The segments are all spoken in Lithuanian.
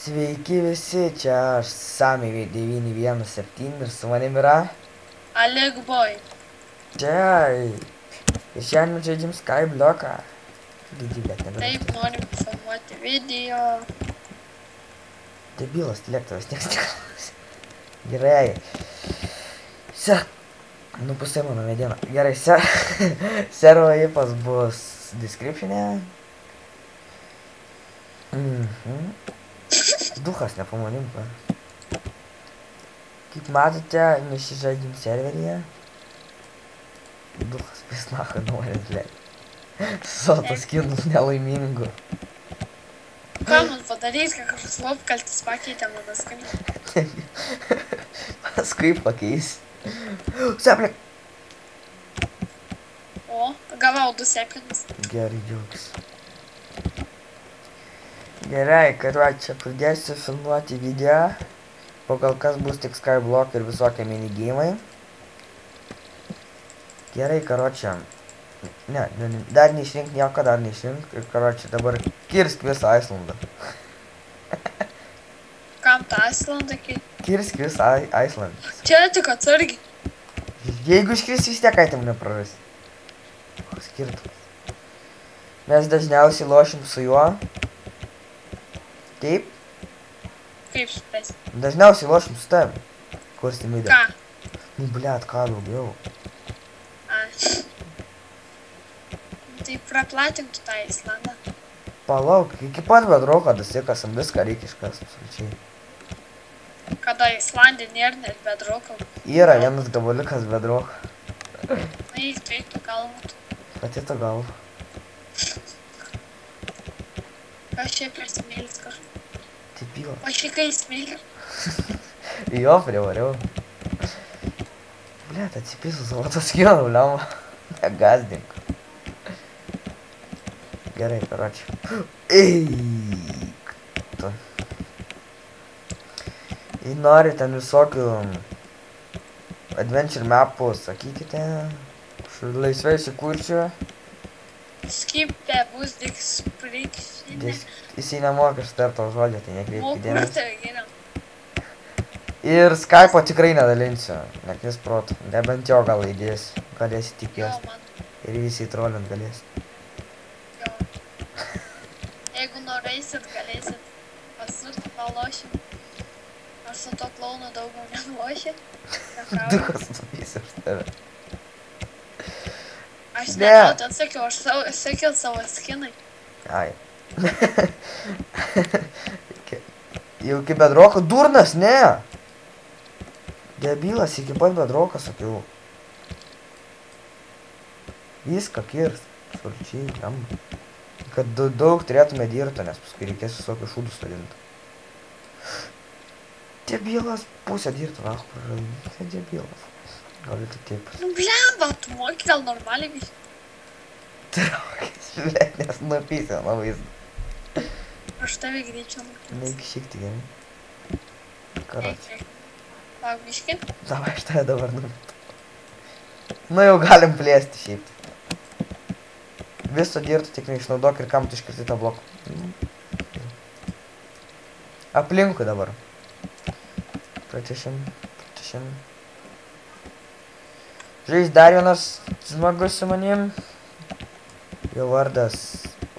Sveiki visi, čia aš Sami 917 ir su manim yra Alec Boy. čia. Ir šiandien žaidžiam Skybloką. Didybė, Taip, norim filmuoti video. Debilas, lėktuvas, nieks neklausė. Gerai. Nu, pusė mano mediena. Gerai, servo ipas bus description'e. Duchas nepamanim, pa. Kaip matote, mes šį žaidžiam serveryje. Duchas pisnacha nori atliekti. Sotas kinus nelaimingų. Ką man padarys, kad kažkas lopkaltis pakeitė mano skanį? Paskui pakeis. Seplek. O, gavau 2 sekundės. Gerai, džiaugs. Gerai, kad va čia pradėsiu filmuoti video. Pagal kas bus tik Skyblock ir visokie minigeimai. Gerai, karočią. Ne, dar neišrink nieko, dar neišrink. Ir karočią dabar kirsk visą Islandą. Kam tą Islandą kei? Kirsk visą Islandą. Čia tik atsargiai. Jeigu iškris vis tiek item nepraras. Koks skirtumas. Mes dažniausiai lošim su juo. Taip? Kaip suprasi? Dažniausiai lošim su tavim. Kursim video. Ką? Nu, bliat, ką daugiau. A. Tai praplatintų tą Islandą. Palauk, iki pat bedroko dasikasam viską reikia iškast, absoliučiai. Kada Islandė nėra net bedroko. Yra vienas gabaliukas bedroko. Na, jei reiktų galbūt. Pati to gal. Kas čia prie smėlis kažkaip? Taip jau. O šikai smėlį. Jo, privariau. Bliat, atsipisu savo tas kienų, liama. Negazdink. Gerai, karočiui. Eik. Tu. Jei nori ten visokių adventure mapų, sakykite. Laisvai įsikurčiu. Skipė bus dik sprikšinė. Jisai nemoka štarto žodžio, tai nekreipkite O kur dėmesio. tave geriau? Ir Skype'o tikrai nedalinsiu, neknis protų. Nebent jo gal įdės, galėsi Jo, tikės. man. Ir visi trolint galės. Jo. Jeigu norėsit, galėsit pasukti palošim. Aš su to klaunu daugiau nelošiu. Dukas nupys iš tave. Aš Ne. nedaut atsakiau, aš sakiau savo skinai. Ai. Jau iki bedroko durnas, ne. Debilas, iki pat bedroko sakiau. Viską kirs. Absoliučiai, jam. Kad daug turėtume dirto, nes paskui reikės visokių šūdų sodinti. Debilas, pusę dirto, na, kur debilas. Gali tu taip. Nu blemba, tu moki gal normaliai biškai. Traukis, bet nes nupysė nuo vaizdo. Aš tave greičiau mokinusi. Neik šiek tiek gerai. Karočiui. Lauk biškai. Davai, aš tave dabar numetu. Nu jau galim plėsti šiaip. Viso dirtų tik neišnaudok ir kam tu iškirti tą bloką. Aplinkui dabar. Pratešim. Žais dar vienas žmogus su manim. Jo vardas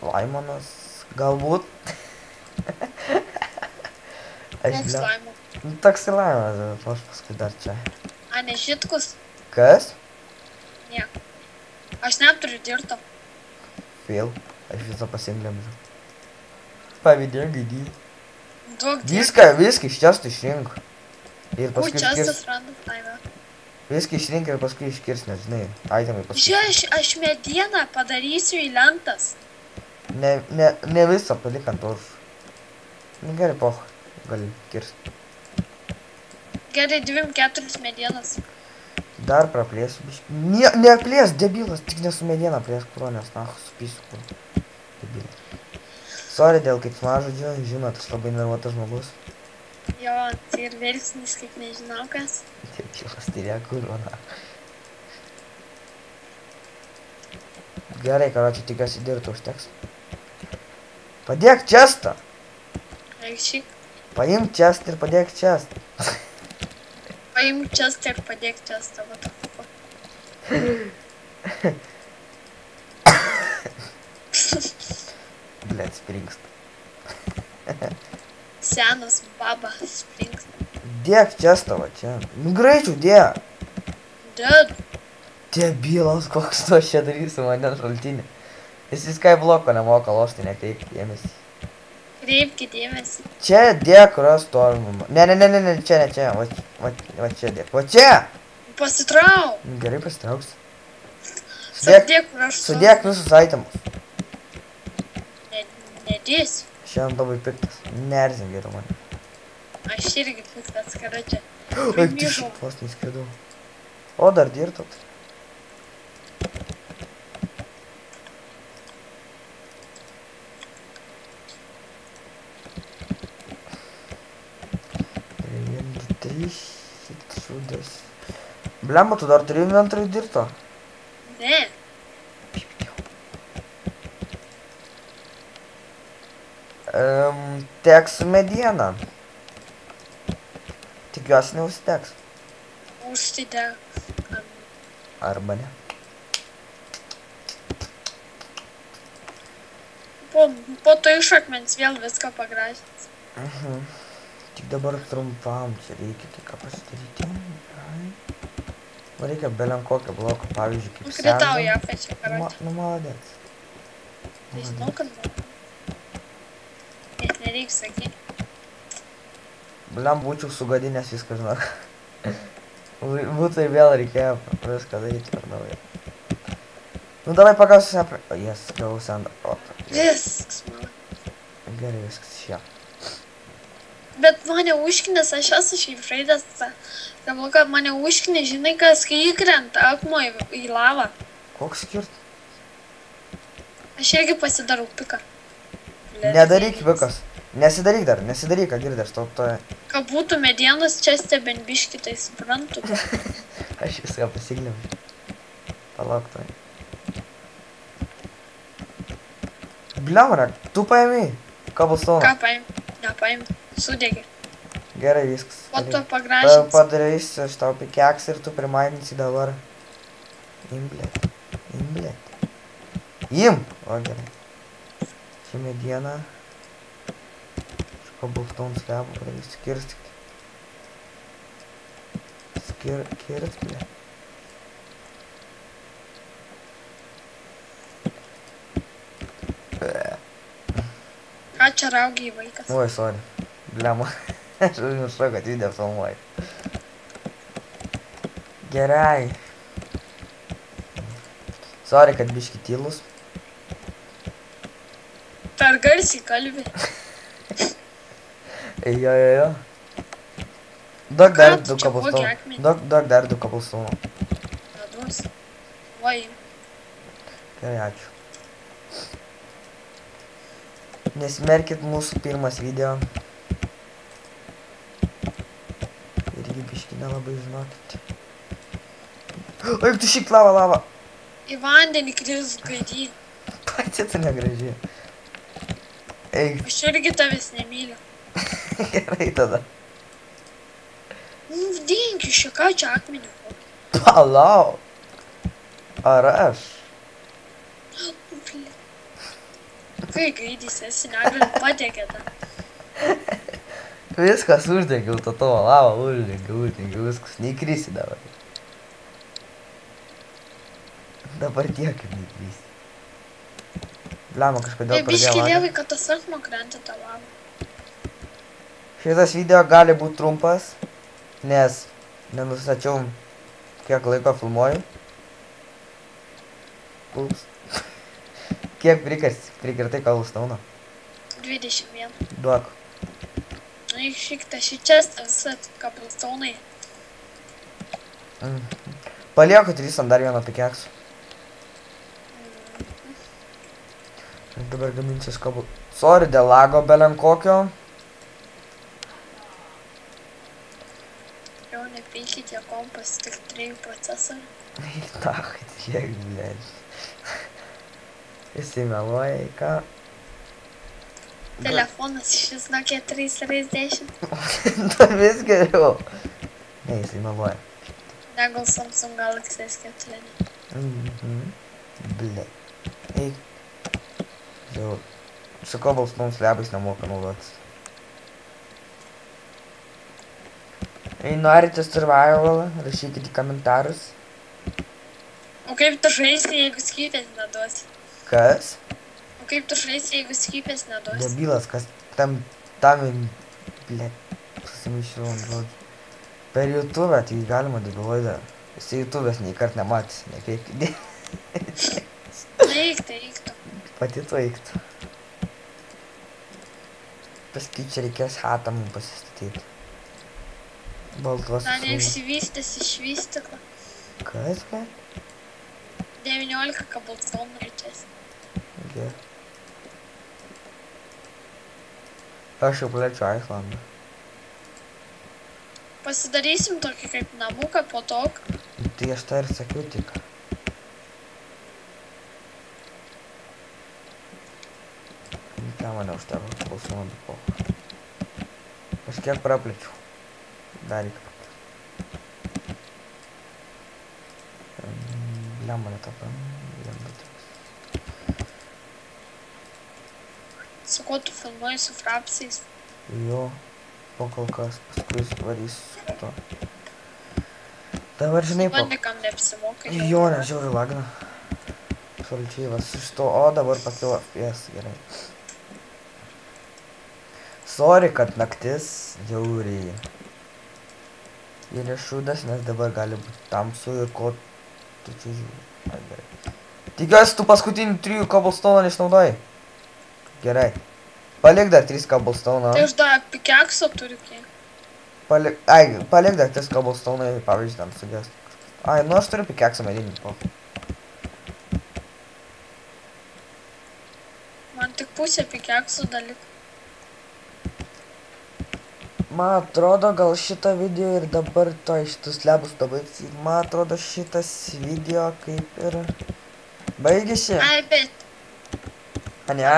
Laimonas. Galbūt. Aš Koks bля. laimo. Nu, toks Laimonas, bet aš paskui dar čia. A, ne Žitkus? Kas? Nieko. Aš neturiu dirto. Fail. Aš visą pasimlemžiu. Pavydėngai dį. Duok dirto. Viską iš čestų išrink. Ir Kur paskui čia iškirs. susrandu? Laime. Viską išrink ir paskui iškirs, nes žinai, itemai paskui. Čia aš medieną padarysiu į lentas. Ne visą palik ant už. Nu gerai, poch. Gali kirsti. Gerai, 2-4 medienas. Dar praplėsiu biškį. Neplės, debilas, tik nesu mediena plės, kuro, nes nahu supysiu kur. Debilas. Sorry dėl keiksmažodžio, žinot, aš labai nervuotas žmogus. Jo, tai ir verksnis, kaip nežinau kas. Debilas, tai ne kuro, na. Gerai, karočiui, tikiuosi dirtų užteks. Padėk čestą! Eik šik. Paimk čest ir padėk čest. Paimk čestą ir padėk čestą. Blet, springsta. Senas baba springsta. Dėk čestą va čia. Nu greičiau, dėk. Dėd. Debilas, koks to čia darysi vandens šaltinį. Jis viskai bloko nemoka lošti, nekreipk dėmesį. Kreipkite dėmesį. Čia dėk, kurios stormama. Ne, čia, ne čia. Va čia dėk. Va čia! Pasitrauk. Gerai pasitrauks. Sudėk, kur aš Sudėk visus itemus. Nedėsiu. Šiandien labai piktas. Nerzink geriau mane. Aš irgi piktas, karočią. Eik, tu šipos neįskridau. O, dar dirtot. Blemba, tu dar turi inventorių dirto? Ne. Teks medieną. Tikiuosi neužteks. Užsidek. Arba ne. Po to iš akmens vėl viską pagražins. Tik dabar trumpam čia reikia kai ką pasidaryti. Reikia belen kokio bloko, pavyzdžiui, kaip Kritau ją pačią karotę. Nu, maladėts. Tai žinau, kad net nereik sakyti. Bliam, būčiau sugadinęs viską, žinok. Būtų ir vėl reikėjo viską daryti per naują. Nu, davai pagausiu ją. O, jes, gausiu ant protą. Viskas, man. Gerai, viskas čia. Bet mane užkinės, aš esu šiaip žaidęs. Galvoju, kad mane užkinė, žinai, kas kai įkrenta akmuo į lavą. Koks skirt? Aš irgi pasidarau piką. Nedaryk pikas. Nesidaryk dar, nesidaryk, ką girdė, aš tau toje. Kad būtų medienos čia stebent biškį, tai suprantu. Aš viską pasigliau. Palauk toje. Bliamra, tu paėmė cobblestone'ą. Ką paim? Nepaim. Sudėgi. Gerai, viskas. Po to pagražins. Padarysiu aš tau pikeks ir tu primaininsi dabar. Im, blėt. Im, blėt. Im! O, gerai. Čia mediena. Cobblestone slabą padarysiu. Kirskit. Kirsk, blėt. Ką čia raugiai vaikas? Oi, sorry. Blema. Aš užmiršau, kad video filmuoju. Gerai. Sorry, kad biški tylus. Per garsiai kalbi. Jo. Duok dar du cobblestone. Duok dar du cobblestone. Neduos. Vai. Gerai, ačiū. Nesmerkit mūsų pirmas video. Irgi biški nelabai žinokit. Eik tu šik lava. Į vandenį kris gaidį. Pati tu negražiai. Eik. Aš irgi tavęs nemyliu. Gerai tada. Dink iš ką čia akmenį. Palauk. Ar aš? Kai gaidys esi negali patiekė tą. Viskas uždengiau, to tavo lavą uždengiau, viskas, neįkrisi dabar. Dabar tiek kaip neįkrisi. Blema kažkodėl pradėjo Biški lagą. dievai, kad tas akmuo krenta tą lavą. Šitas video gali būti trumpas, nes nenustačiau, kiek laiko filmuoju. Ups. Kiek prikirtai cobblestone'ą? 21. Duok. Išikta šį čestą visą cobblestone'ai. Palieku 3 ant dar vieną pikeksų. Ir dabar gaminsiu skobų. Sorry dėl lago belen kokio. Jau nepykite kompas, tik 3 procesorių. Ach, tiek, blėdž. Jisai meluoja į ką. Telefonas šis Nokia 330. Vis geriau. Ne, jisai meluoja. Ne, gal Samsung Galaxy S4. Ble. Eik. Jau. Su cobblestone slabais nemoka naudotis. Jei norite survival, rašykite į komentarus. O kaip tu žaisi, jeigu skypės neduosi? Kas? O kaip tu žaisi, jeigu skypės neduosi? Debilas, kas tam, ble, susimaišiau ant žodžių. Per YouTube tai galima debiloidą. Jisai YouTube'as nei kart nematys, nekreipkite. Eiktų. Pati tu eiktų. Paskui čia reikės hatą mums pasistatyti. Baltuosius Na, rūmus. neišsivystęs iš vystyklą. Kas, ble? 19 kabulstonų reikės. Gerai. Aš jau plečiu Islandą. Pasidarysim tokį kaip namuką po to. Tai aš tą ir sakiau tik. Ten mane užteko cobblestone po. Kažkiek praplečiau. Dar reikia. Lemba netapam. Su kuo tu filmuoji, su frapsais? Jo, po kol kas, paskui varysiu su to. Dabar žinai po... Vandikam neapsimokai. Jo, nežiauri lagina. Absoliučiai, vas iš to, o dabar pakilo FPS, gerai. Sorry, kad naktis žiauriai. Ir šūdas, nes dabar gali būti tamsu ir ko tu čia žiūri. Ai, gerai. Tikiuosi, tu paskutinių 3 cobblestone neišnaudojai. Gerai. Palik dar 3 cobblestone. Tai aš dar pikekso turiu kiek. Palik dar 3 cobblestone, pavyzdžiui, ten sugės. Ai, nu aš turiu pikeksą medinį. Man tik pusė pikekso dalyk. Man atrodo, gal šitą video ir dabar to šitus lebus pabaigs. Man atrodo, šitas video kaip ir baigėsi. Ai, bet... A ne?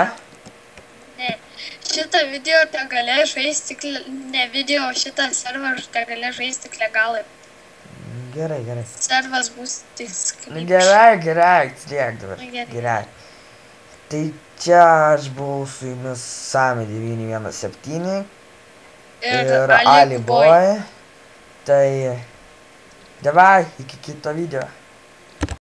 Ne. Šitą video te galė žaisti tik... Ne video, šitą serverą te galė žaisti tik legalai. Gerai, gerai. Servas bus tik skripš. Gerai, atsiliek dabar. Gerai. Gerai. Tai čia aš buvau su jumis Sami 917. Ir Ali Boy. Tai davai, iki kito video.